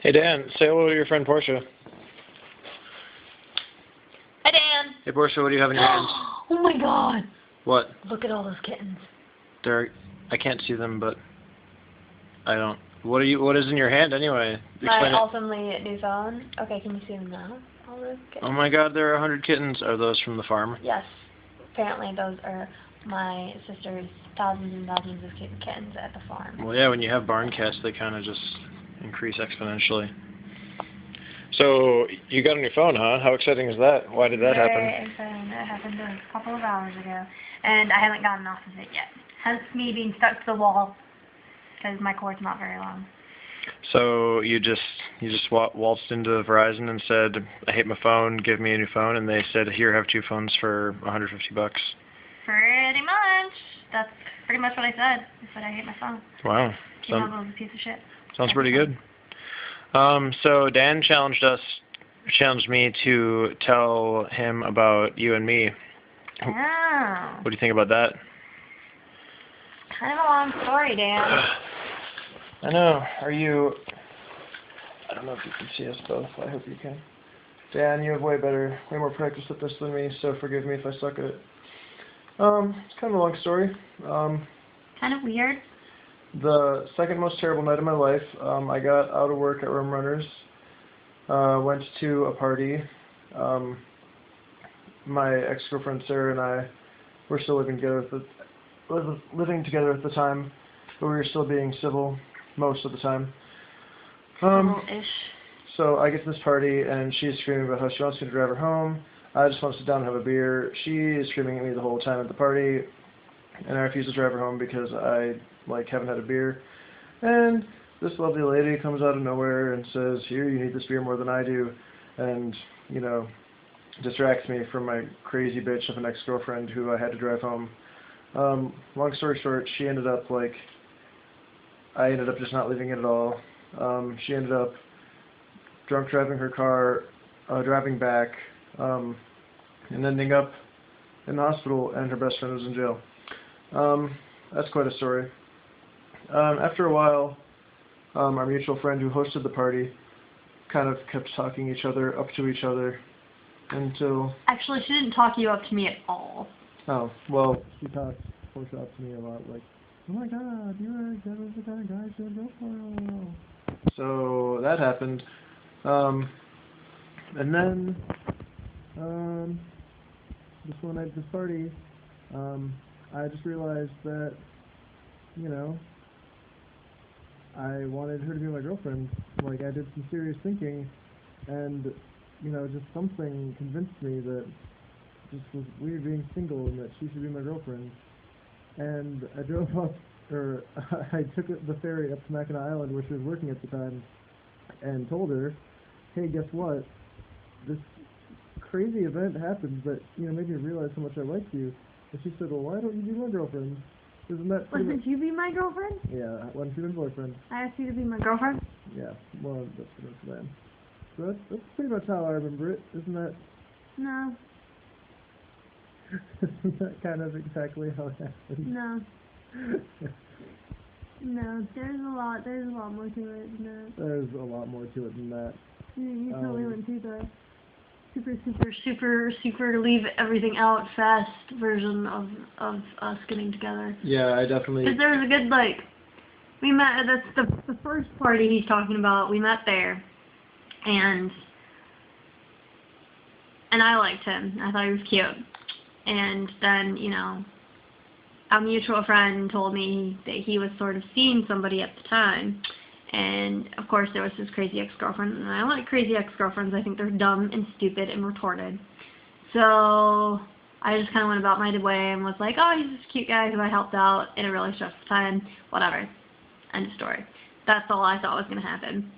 Hey Dan, say hello to your friend Portia. Hi Dan. Hey Portia, what do you have in your hands? Oh my god. What? Look at all those kittens. I can't see them, but I don't. What is in your hand anyway? My awesomely new phone. Okay, can you see them now? All those kittens. Oh my god, there are 100 kittens. Are those from the farm? Yes. Apparently those are my sister's thousands and thousands of kittens at the farm. Well, yeah, when you have barn cats, they kind of just increase exponentially. So, you got on your phone, huh? How exciting is that? Why did that happen? Very exciting. That happened a couple of hours ago. And I haven't gotten off of it yet. Hence me being stuck to the wall. Because my cord's not very long. So, you just waltzed into Verizon and said, I hate my phone, give me a new phone, and they said, here, have 2 phones for $150. Pretty much. That's pretty much what I said. I said I hate my phone. Wow. T-Mobile's a piece of shit. Sounds pretty good. So Dan challenged me to tell him about you and me. Oh. What do you think about that? Kind of a long story, Dan. I know. I don't know if you can see us both. I hope you can. Dan, you have way more practice at this than me, so forgive me if I suck at it. It's kind of a long story. Kind of weird. The second most terrible night of my life, I got out of work at Rum Runners, went to a party. My ex-girlfriend Sarah and I were still living together at the time, but we were still being civil most of the time. Civil-ish. So I get to this party, and she's screaming about how she wants me to drive her home. I just want to sit down and have a beer. She is screaming at me the whole time at the party, and I refuse to drive her home because I haven't had a beer. And this lovely lady comes out of nowhere and says, here, you need this beer more than I do, and, distracts me from my crazy bitch of an ex-girlfriend who I had to drive home. Long story short, I ended up just not leaving it at all. She ended up drunk driving her car, driving back, and ending up in the hospital, and her best friend was in jail. That's quite a story. After a while, our mutual friend who hosted the party kind of kept talking up to each other until... Actually, she didn't talk you up to me at all. Oh, well, she talked Portia up to me a lot, like, oh my god, that was the kind of guy I should go for. So, that happened. And then, this one night at this party, I just realized that, I wanted her to be my girlfriend. I did some serious thinking, and, just something convinced me that it just was weird being single and that she should be my girlfriend. And I drove up, I took the ferry up to Mackinac Island where she was working at the time, and told her, hey, guess what? This crazy event happened that, made me realize how much I liked you. And she said, well, why don't you be my girlfriend? Wasn't you be my girlfriend? Yeah, why don't you be my boyfriend? I asked you to be my girlfriend? Yeah, well, that's pretty much the plan. So that's pretty much how I remember it, isn't that? No. Isn't that kind of exactly how it happened? No. No, there's a lot more to it than that. There's a lot more to it than that. You totally went through the super leave everything out fast version of us getting together. Yeah, I definitely... Because there was a good, we met, that's the first party he's talking about, we met there, and I liked him. I thought he was cute. And then, a mutual friend told me that he was sort of seeing somebody at the time. And, of course, there was his crazy ex-girlfriend. And I don't like crazy ex-girlfriends. I think they're dumb and stupid and retarded. So I just kind of went about my way and was like, oh, he's this cute guy who I helped out in a really stressful time. Whatever. End of story. That's all I thought was going to happen.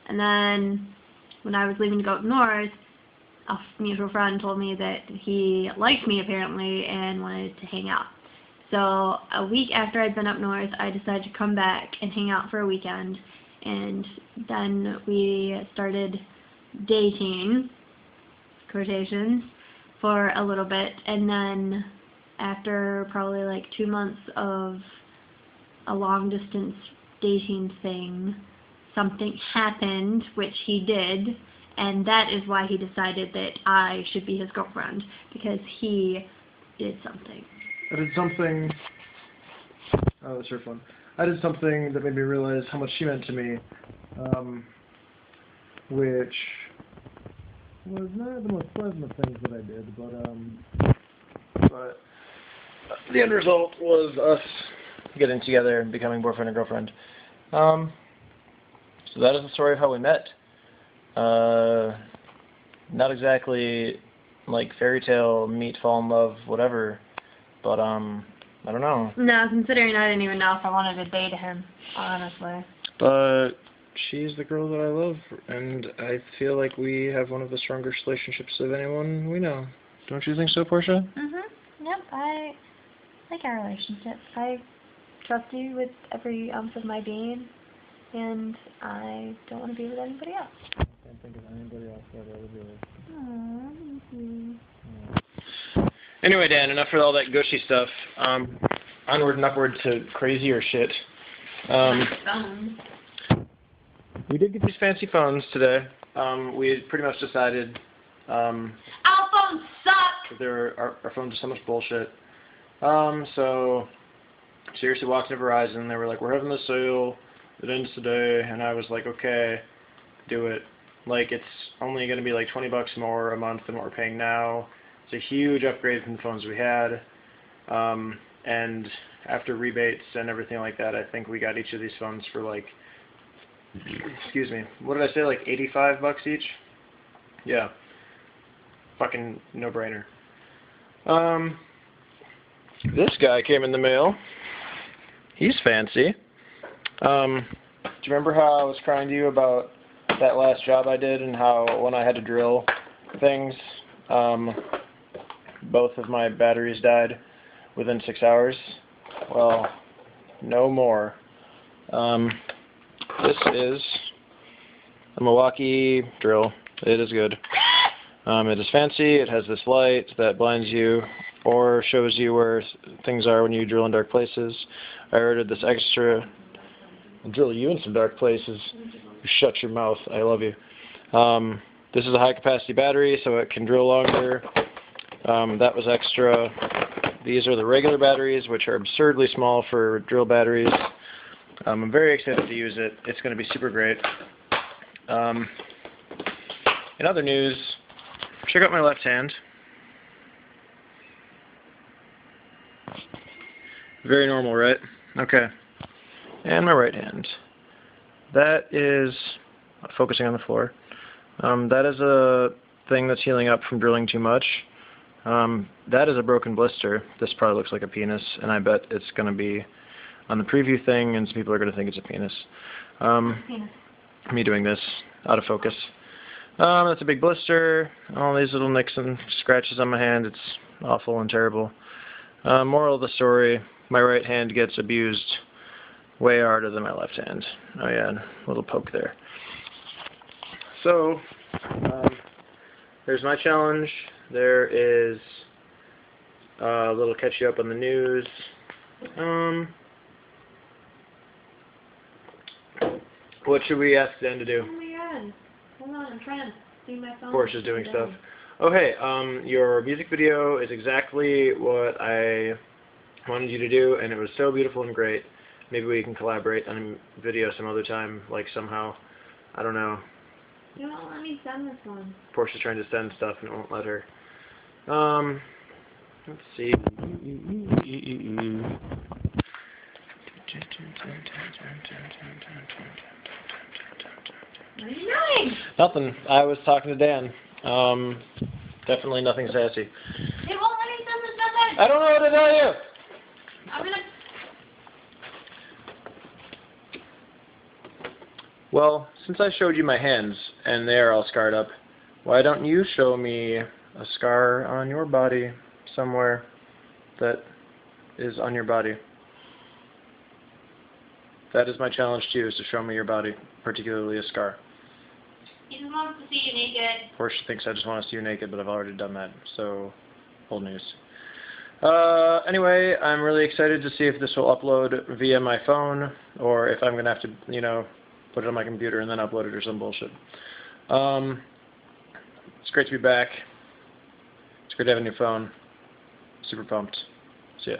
And then when I was leaving to go up north, a mutual friend told me that he liked me, apparently, and wanted to hang out. So a week after I'd been up north, I decided to come back and hang out for a weekend. And then we started dating, quotations, for a little bit. And then after probably 2 months of a long distance dating thing, something happened, which he did, and that is why he decided that I should be his girlfriend, because he did something. I did something. Oh, that's her fun. I did something that made me realize how much she meant to me, which was not the most pleasant of things that I did, but the end result was us getting together and becoming boyfriend and girlfriend. So that is the story of how we met. Not exactly like fairy tale, meet, fall in love, whatever, but I don't know. No, considering I didn't even know if I wanted to date him, honestly. But she's the girl that I love, and I feel like we have one of the strongest relationships of anyone we know. Don't you think so, Portia? Yep, I like our relationship. I trust you with every ounce of my being, and I don't want to be with anybody else. I can't think of anybody else that I would really. Aww, thank you. Anyway, Dan, enough with all that gushy stuff. Onward and upward to crazier shit. We did get these fancy phones today. We had pretty much decided Our phones suck! our phones are so much bullshit. So, seriously walked into Verizon. They were like, we're having this sale. It ends today. And I was like, okay, do it. Like, it's only going to be like $20 more a month than what we're paying now. It's a huge upgrade from the phones we had. And after rebates and everything like that, I think we got each of these phones for like, excuse me, what did I say, like $85 each? Yeah. Fucking no-brainer. This guy came in the mail. He's fancy. Do you remember how I was crying to you about that last job I did and how when I had to drill things, both of my batteries died within 6 hours? Well, no more. This is a Milwaukee drill. It is good. It is fancy. It has this light that blinds you or shows you where things are when you drill in dark places. I ordered this extra. I'll drill you in some dark places. You shut your mouth. I love you. This is a high capacity battery, so it can drill longer. That was extra. These are the regular batteries, which are absurdly small for drill batteries. I'm very excited to use it. It's going to be super great. In other news, check out my left hand. Very normal, right? Okay. And my right hand. That is focusing on the floor. That is a thing that's healing up from drilling too much. That is a broken blister. This probably looks like a penis, and I bet it's going to be on the preview thing, and some people are going to think it's a penis. Me doing this out of focus. That's a big blister. All these little nicks and scratches on my hand. It's awful and terrible. Moral of the story, my right hand gets abused way harder than my left hand. Oh yeah, a little poke there. So, there's my challenge. There is a little catch you up on the news. What should we ask Dan to do? Oh my god. Hold on, I'm trying to see my phone. Portia's doing stuff. Oh hey, your music video is exactly what I wanted you to do, and it was so beautiful and great. Maybe we can collaborate on a video some other time, like somehow. I don't know. You won't let me send this one. Portia's trying to send stuff and it won't let her. Let's see. What are you doing? Nothing. I was talking to Dan. Definitely nothing sassy. It won't let me send this message. I don't know what to tell you. I'm gonna... Well, since I showed you my hands and they are all scarred up, why don't you show me a scar on your body somewhere that is on your body? That is my challenge to you, is to show me your body, particularly a scar. He just wants to see you naked. Portia thinks I just want to see you naked, but I've already done that, so old news. Anyway, I'm really excited to see if this will upload via my phone, or if I'm going to have to, put it on my computer, and then upload it or some bullshit. It's great to be back. It's great to have a new phone. Super pumped. See ya.